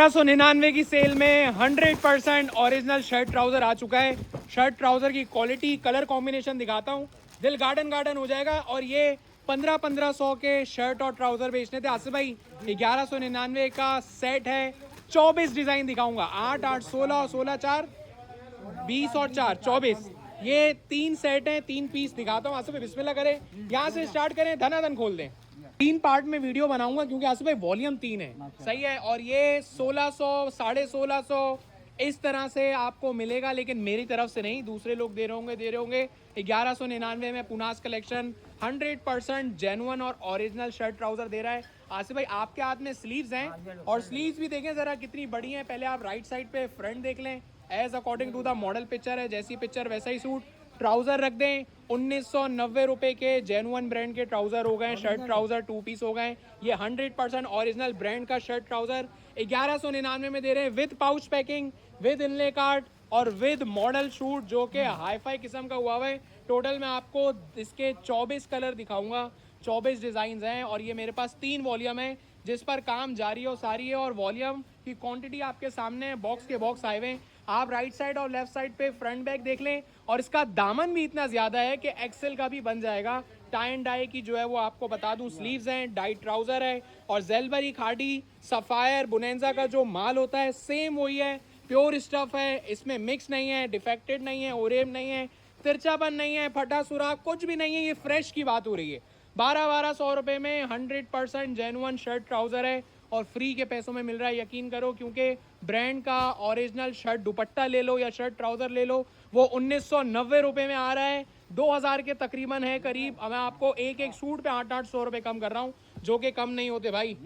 1199 की सेल में 100% original shirt trouser आ चुका है। शर्ट ट्राउजर की क्वालिटी, कलर कॉम्बिनेशन दिखाता हूँ, दिल गार्डन गार्डन हो जाएगा। और ये 1500 के शर्ट और ट्राउजर बेचने थे आसिफ भाई। 1199 का सेट है, 24 डिजाइन दिखाऊंगा, 8 8 16 16 4 20 और 4 24। ये 3 सेट हैं, 3 पीस दिखाता हूँ आसिफ भाई, बिस्मिल्लाह करें, यहाँ से स्टार्ट करें, धनाधन खोल दें। 3 पार्ट में वीडियो बनाऊंगा क्योंकि आसिफ भाई वॉल्यूम 3 है, सही है। और ये 1600 1650 इस तरह से आपको मिलेगा, लेकिन मेरी तरफ से नहीं, दूसरे लोग दे रहे होंगे 1199 में। पुनास कलेक्शन 100% जेन्युइन और ओरिजिनल शर्ट ट्राउजर दे रहा है आसिफ भाई। आपके हाथ में स्लीव्स हैं और स्लीव्स भी देखें जरा कितनी बड़ी हैं। पहले आप राइट साइड पे फ्रंट देख लें, as according to the model picture है, जैसी पिक्चर वैसा ही सूट। ट्राउजर रख दें, 1990 रुपए के जेन्युइन ब्रांड के ट्राउजर हो गए, शर्ट ट्राउजर 2 पीस हो गए। ये 100% ओरिजिनल ब्रांड का शर्ट ट्राउजर 1199 में दे रहे हैं, with pouch packing, with inlay card और विद मॉडल शूट, जो कि हाईफाई किस्म का हुआ है। टोटल मैं आपको इसके 24 कलर दिखाऊंगा, 24 डिजाइन हैं। और ये मेरे पास 3 वॉल्यूम है जिस पर काम जारी और सारी है। और वॉल्यूम की क्वांटिटी आपके सामने बॉक्स के बॉक्स आए हुए हैं। आप राइट साइड और लेफ्ट साइड पे फ्रंट बैक देख लें। और इसका दामन भी इतना ज्यादा है कि एक्सेल का भी बन जाएगा। टाई एंड डाई की जो है वो आपको बता दूं, स्लीव्स हैं, डाई ट्राउजर है और जेलबरी, खाड़ी, सफायर, बुनेंजा का जो माल होता है सेम वही है, प्योर स्टफ है, इसमें मिक्स नहीं है, डिफेक्टेड नहीं है, ओरेम नहीं है, तिरछापन नहीं है, फटा सुराख कुछ भी नहीं है। ये फ्रेश की बात हो रही है। 1200 रुपए में 100% जेन्युइन शर्ट ट्राउजर है और फ्री के पैसों में मिल रहा है, यकीन करो। क्योंकि ब्रांड का ओरिजिनल शर्ट दुपट्टा ले लो या शर्ट ट्राउजर ले लो, वो 1990 रुपए में आ रहा है, 2000 के तकरीबन है करीब। मैं आपको एक एक सूट पे 800 रुपए कम कर रहा हूँ, जो कि कम नहीं होते भाई।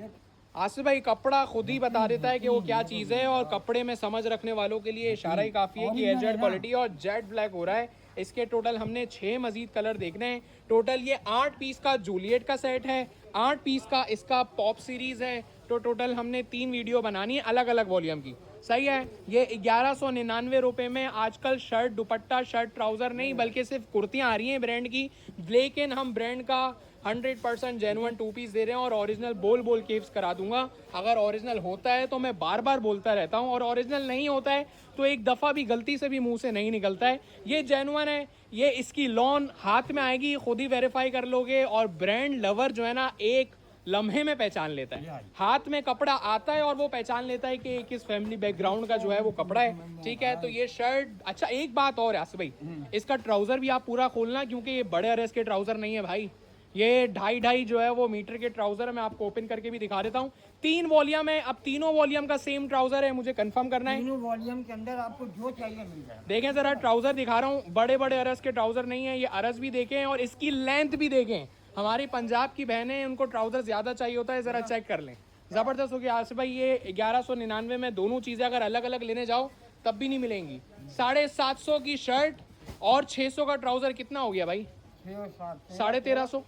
आसिफ भाई कपड़ा खुद ही बता देता है कि वो क्या चीज़ है, और कपड़े में समझ रखने वालों के लिए इशारा ही काफ़ी है कि एजेड क्वालिटी और जेड ब्लैक हो रहा है। इसके टोटल हमने 6 मजीद कलर देखने हैं। टोटल ये 8 पीस का जूलियट का सेट है, 8 पीस का इसका पॉप सीरीज है। तो टोटल हमने 3 वीडियो बनानी है अलग अलग वॉल्यूम की, सही है। ये 1199 रुपए में आजकल शर्ट दुपट्टा, शर्ट ट्राउजर नहीं बल्कि सिर्फ कुर्तियाँ आ रही हैं ब्रांड की, लेकिन हम ब्रांड का 100% जेन्युइन 2 पीस दे रहे हैं। और ओरिजिनल बोल बोल के करा दूंगा। अगर ओरिजिनल होता है तो मैं बार बार बोलता रहता हूं, और ओरिजिनल नहीं होता है तो एक दफ़ा भी गलती से भी मुंह से नहीं निकलता है। ये जेन्युइन है, ये इसकी लॉन हाथ में आएगी, खुद ही वेरीफाई कर लोगे। और ब्रांड लवर जो है ना, एक लम्हे में पहचान लेता है। हाथ में कपड़ा आता है और वो पहचान लेता है कि किस फैमिली बैकग्राउंड का जो है वो कपड़ा है, ठीक है। तो ये शर्ट, अच्छा एक बात और है आसिफ भाई, इसका ट्राउजर भी आप पूरा खोलना, क्योंकि ये बड़े अरस के ट्राउजर नहीं है भाई, ये 2.5 जो है वो मीटर के ट्राउजर है। मैं आपको ओपन करके भी दिखा देता हूँ। 3 वॉल्यूम है, अब तीनों वॉल्यूम का सेम ट्राउजर है, मुझे कंफर्म करना है। तीनों वॉल्यूम के अंदर आपको जो चाहिए मिल जाएगा। देखें जरा, ट्राउजर दिखा रहा हूँ, बड़े बड़े अरस के ट्राउजर नहीं है, ये अरस भी देखें और इसकी लेंथ भी देखें। हमारी पंजाब की बहनें, उनको ट्राउजर ज्यादा चाहिए होता है, जरा चेक कर लें। जबरदस्त हो गया आसिफ भाई। ये 1199 में दोनों चीजें अगर अलग अलग लेने जाओ तब भी नहीं मिलेंगी। 750 की शर्ट और 600 का ट्राउजर कितना हो गया भाई? 1350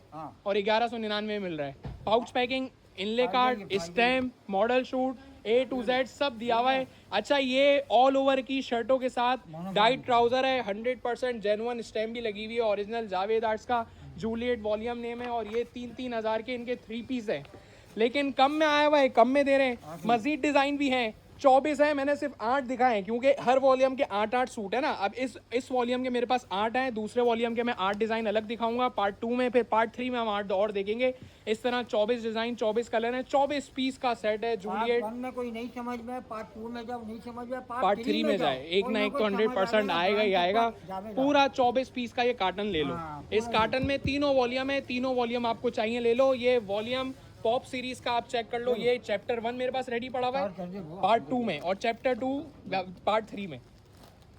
और 1199 मिल रहा है। Pouch packing, inlay card, stamp, model shoot, A to Z सब दिया हुआ है। अच्छा, ये ऑल ओवर की शर्टों के साथ डाइट ट्राउजर है, 100% जेन्युइन, स्टैम्प भी लगी हुई है, ओरिजिनल जावेद आर्ट्स का जूलियट वॉल्यूम नेम है। और ये 3-3 हज़ार के इनके 3 पीस है, लेकिन कम में आया हुआ है, कम में दे रहे हैं। मजीद डिजाइन भी हैं, 24 है, मैंने सिर्फ 8 दिखाए हैं क्योंकि हर वॉल्यूम के 8-8 सूट है ना। अब इस वॉल्यूम के मेरे पास 8 हैं, दूसरे वॉल्यूम के मैं 8 डिजाइन अलग दिखाऊंगा पार्ट 2 में, फिर पार्ट 3 में हम 8 और देखेंगे। इस तरह 24 डिजाइन, 24 कलर हैं, 24 पीस का सेट है जूलियट। पार्ट 1 में कोई नहीं समझ में, पार्ट 2 में जाओ, नहीं समझ में, पार्ट 3 में जाए, एक ना एक तो 100% आएगा ही आएगा। पूरा 24 पीस का ये कार्टन ले लो। इस कार्टन में तीनों वॉल्यूम है, तीनों वॉल्यूम आपको चाहिए ले लो। ये वॉल्यूम पॉप सीरीज का आप चेक कर लो। ये चैप्टर 1 मेरे पास रेडी पड़ा हुआ है पार्ट 2 में, और चैप्टर 2 पार्ट 3 में।